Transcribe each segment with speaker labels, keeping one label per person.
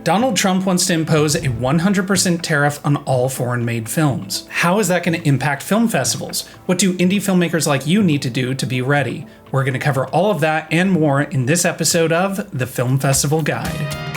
Speaker 1: Donald Trump wants to impose a 100% tariff on all foreign-made films. How is that going to impact film festivals? What do indie filmmakers like you need to do to be ready? We're going to cover all of that and more in this episode of The Film Festival Guide.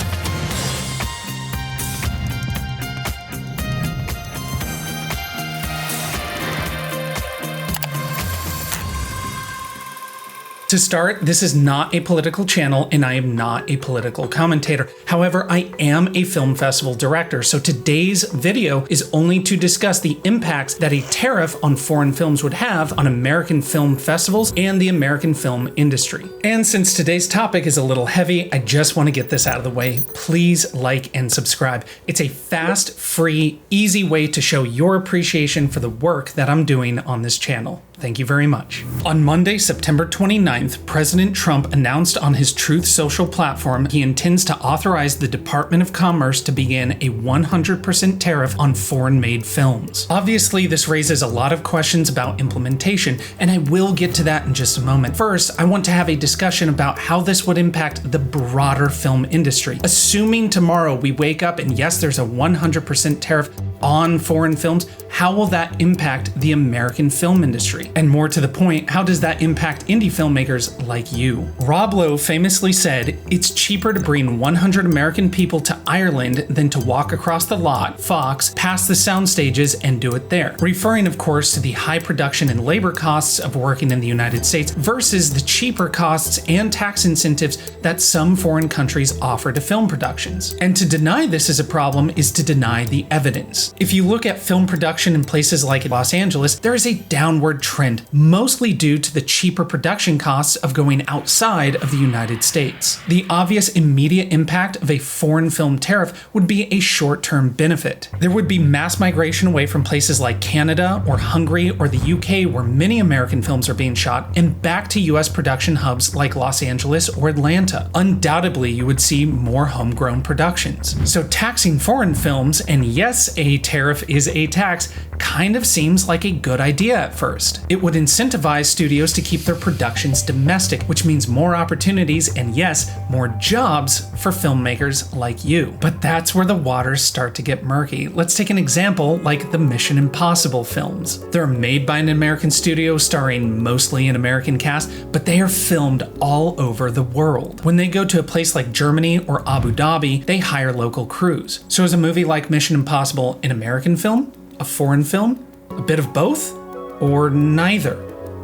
Speaker 1: To start, this is not a political channel and I am not a political commentator. However, I am a film festival director, so today's video is only to discuss the impacts that a tariff on foreign films would have on American film festivals and the American film industry. And since today's topic is a little heavy, I just want to get this out of the way. Please like and subscribe. It's a fast, free, easy way to show your appreciation for the work that I'm doing on this channel. Thank you very much. On Monday, September 29th, President Trump announced on his Truth Social platform he intends to authorize the Department of Commerce to begin a 100% tariff on foreign-made films. Obviously, this raises a lot of questions about implementation, and I will get to that in just a moment. First, I want to have a discussion about how this would impact the broader film industry. Assuming tomorrow we wake up and yes, there's a 100% tariff on foreign films, how will that impact the American film industry? And more to the point, how does that impact indie filmmakers like you? Rob Lowe famously said, "It's cheaper to bring 100 American people to Ireland than to walk across the lot, Fox, past the sound stages and do it there." Referring, of course, to the high production and labor costs of working in the United States versus the cheaper costs and tax incentives that some foreign countries offer to film productions. And to deny this is a problem is to deny the evidence. If you look at film production in places like Los Angeles, there is a downward trend, mostly due to the cheaper production costs of going outside of the United States. The obvious immediate impact of a foreign film tariff would be a short-term benefit. There would be mass migration away from places like Canada or Hungary or the UK where many American films are being shot and back to US production hubs like Los Angeles or Atlanta. Undoubtedly, you would see more homegrown productions. So taxing foreign films, and yes, a tariff is a tax, kind of seems like a good idea at first. It would incentivize studios to keep their productions domestic, which means more opportunities and yes, more jobs for filmmakers like you. But that's where the waters start to get murky. Let's take an example like the Mission Impossible films. They're made by an American studio starring mostly an American cast, but they are filmed all over the world. When they go to a place like Germany or Abu Dhabi, they hire local crews. So is a movie like Mission Impossible an American film? A foreign film? A bit of both? Or neither?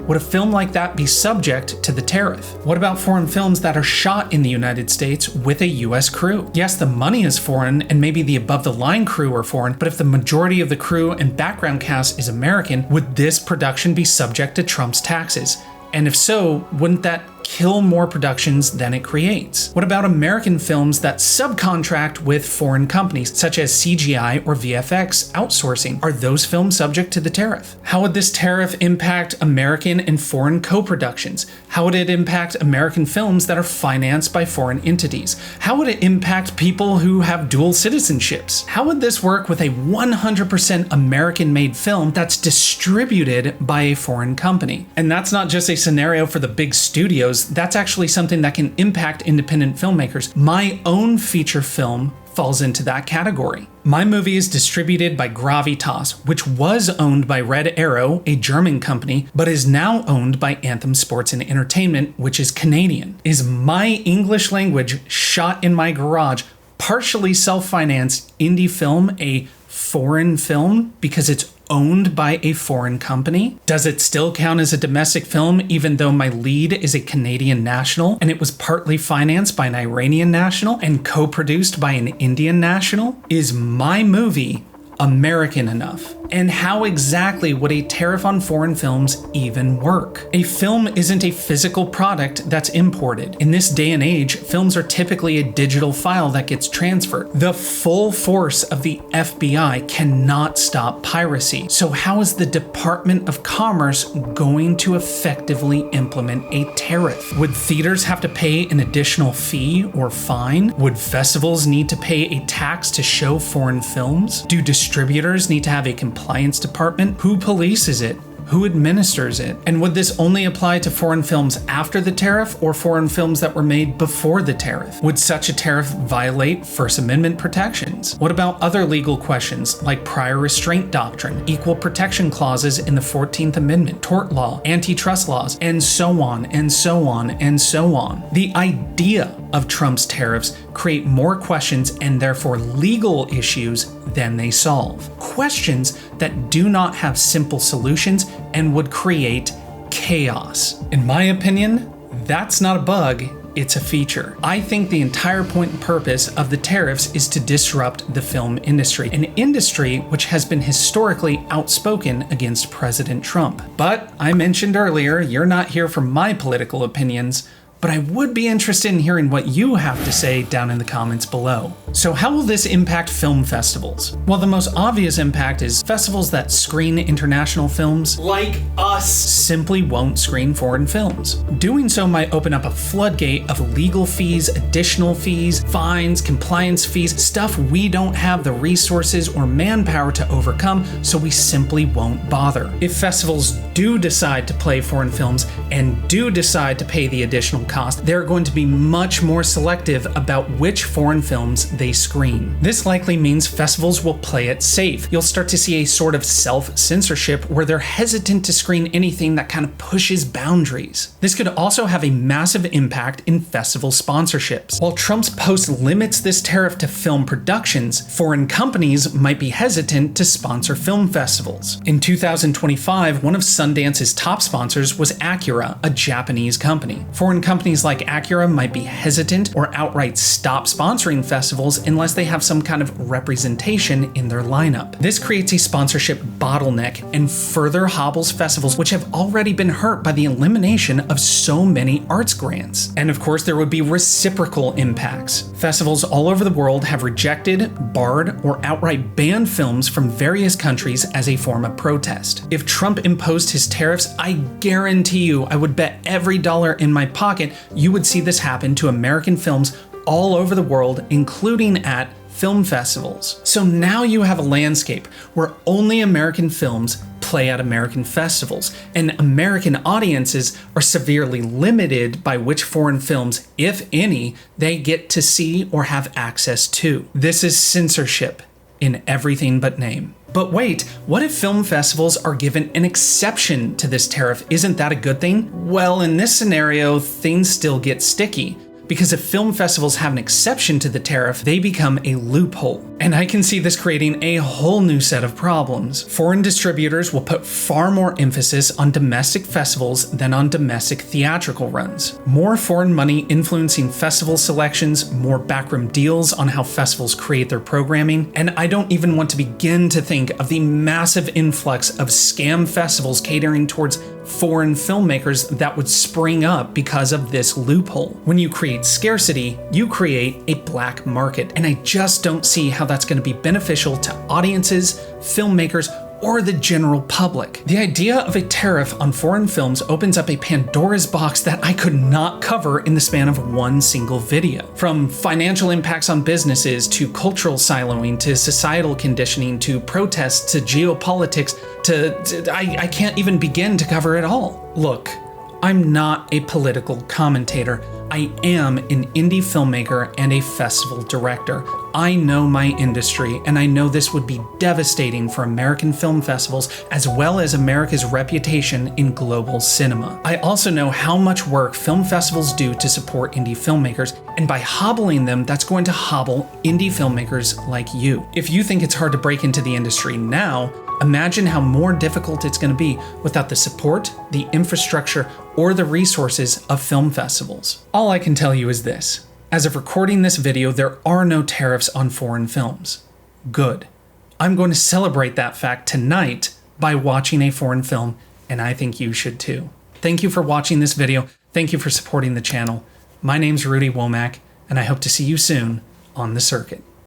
Speaker 1: Would a film like that be subject to the tariff? What about foreign films that are shot in the United States with a US crew? Yes, the money is foreign and maybe the above-the-line crew are foreign, but if the majority of the crew and background cast is American, would this production be subject to Trump's taxes? And if so, wouldn't that kill more productions than it creates? What about American films that subcontract with foreign companies, such as CGI or VFX outsourcing? Are those films subject to the tariff? How would this tariff impact American and foreign co-productions? How would it impact American films that are financed by foreign entities? How would it impact people who have dual citizenships? How would this work with a 100% American-made film that's distributed by a foreign company? And that's not just a scenario for the big studios, that's actually something that can impact independent filmmakers. My own feature film falls into that category. My movie is distributed by Gravitas, which was owned by Red Arrow, a German company, but is now owned by Anthem Sports and Entertainment, which is Canadian. Is my English language shot in my garage partially self-financed indie film a foreign film because it's owned by a foreign company? Does it still count as a domestic film even though my lead is a Canadian national and it was partly financed by an Iranian national and co-produced by an Indian national? Is my movie American enough? And how exactly would a tariff on foreign films even work? A film isn't a physical product that's imported. In this day and age, films are typically a digital file that gets transferred. The full force of the FBI cannot stop piracy. So how is the Department of Commerce going to effectively implement a tariff? Would theaters have to pay an additional fee or fine? Would festivals need to pay a tax to show foreign films? Do distributors need to have a compliance department? Who polices it? Who administers it? And would this only apply to foreign films after the tariff or foreign films that were made before the tariff? Would such a tariff violate First Amendment protections? What about other legal questions like prior restraint doctrine, equal protection clauses in the 14th Amendment, tort law, antitrust laws, and so on and so on and so on? The idea of Trump's tariffs create more questions and therefore legal issues than they solve. Questions that do not have simple solutions and would create chaos. In my opinion, that's not a bug, it's a feature. I think the entire point and purpose of the tariffs is to disrupt the film industry, an industry which has been historically outspoken against President Trump. But I mentioned earlier, you're not here for my political opinions, but I would be interested in hearing what you have to say down in the comments below. So how will this impact film festivals? Well, the most obvious impact is festivals that screen international films, like us, simply won't screen foreign films. Doing so might open up a floodgate of legal fees, additional fees, fines, compliance fees, stuff we don't have the resources or manpower to overcome, so we simply won't bother. If festivals do decide to play foreign films and do decide to pay the additional cost, they're going to be much more selective about which foreign films they screen. This likely means festivals will play it safe. You'll start to see a sort of self-censorship where they're hesitant to screen anything that kind of pushes boundaries. This could also have a massive impact in festival sponsorships. While Trump's post limits this tariff to film productions, foreign companies might be hesitant to sponsor film festivals. In 2025, one of Sundance's top sponsors was Acura, a Japanese company. Foreign companies like Acura might be hesitant or outright stop sponsoring festivals unless they have some kind of representation in their lineup. This creates a sponsorship bottleneck and further hobbles festivals which have already been hurt by the elimination of so many arts grants. And of course, there would be reciprocal impacts. Festivals all over the world have rejected, barred, or outright banned films from various countries as a form of protest. If Trump imposed his tariffs, I guarantee you, I would bet every dollar in my pocket you would see this happen to American films all over the world, including at film festivals. So now you have a landscape where only American films play at American festivals, and American audiences are severely limited by which foreign films, if any, they get to see or have access to. This is censorship in everything but name. But wait, what if film festivals are given an exception to this tariff? Isn't that a good thing? Well, in this scenario, things still get sticky. Because if film festivals have an exception to the tariff, they become a loophole. And I can see this creating a whole new set of problems. Foreign distributors will put far more emphasis on domestic festivals than on domestic theatrical runs. More foreign money influencing festival selections, more backroom deals on how festivals create their programming, and I don't even want to begin to think of the massive influx of scam festivals catering towards foreign filmmakers that would spring up because of this loophole. When you create scarcity, you create a black market, and I just don't see how that's going to be beneficial to audiences, filmmakers, or the general public. The idea of a tariff on foreign films opens up a Pandora's box that I could not cover in the span of one single video. From financial impacts on businesses, to cultural siloing, to societal conditioning, to protests, to geopolitics, I can't even begin to cover it all. Look, I'm not a political commentator. I am an indie filmmaker and a festival director. I know my industry, and I know this would be devastating for American film festivals as well as America's reputation in global cinema. I also know how much work film festivals do to support indie filmmakers, and by hobbling them, that's going to hobble indie filmmakers like you. If you think it's hard to break into the industry now, imagine how more difficult it's going to be without the support, the infrastructure, or the resources of film festivals. All I can tell you is this. As of recording this video, there are no tariffs on foreign films. Good. I'm going to celebrate that fact tonight by watching a foreign film, and I think you should too. Thank you for watching this video. Thank you for supporting the channel. My name's Rudy Womack, and I hope to see you soon on the circuit.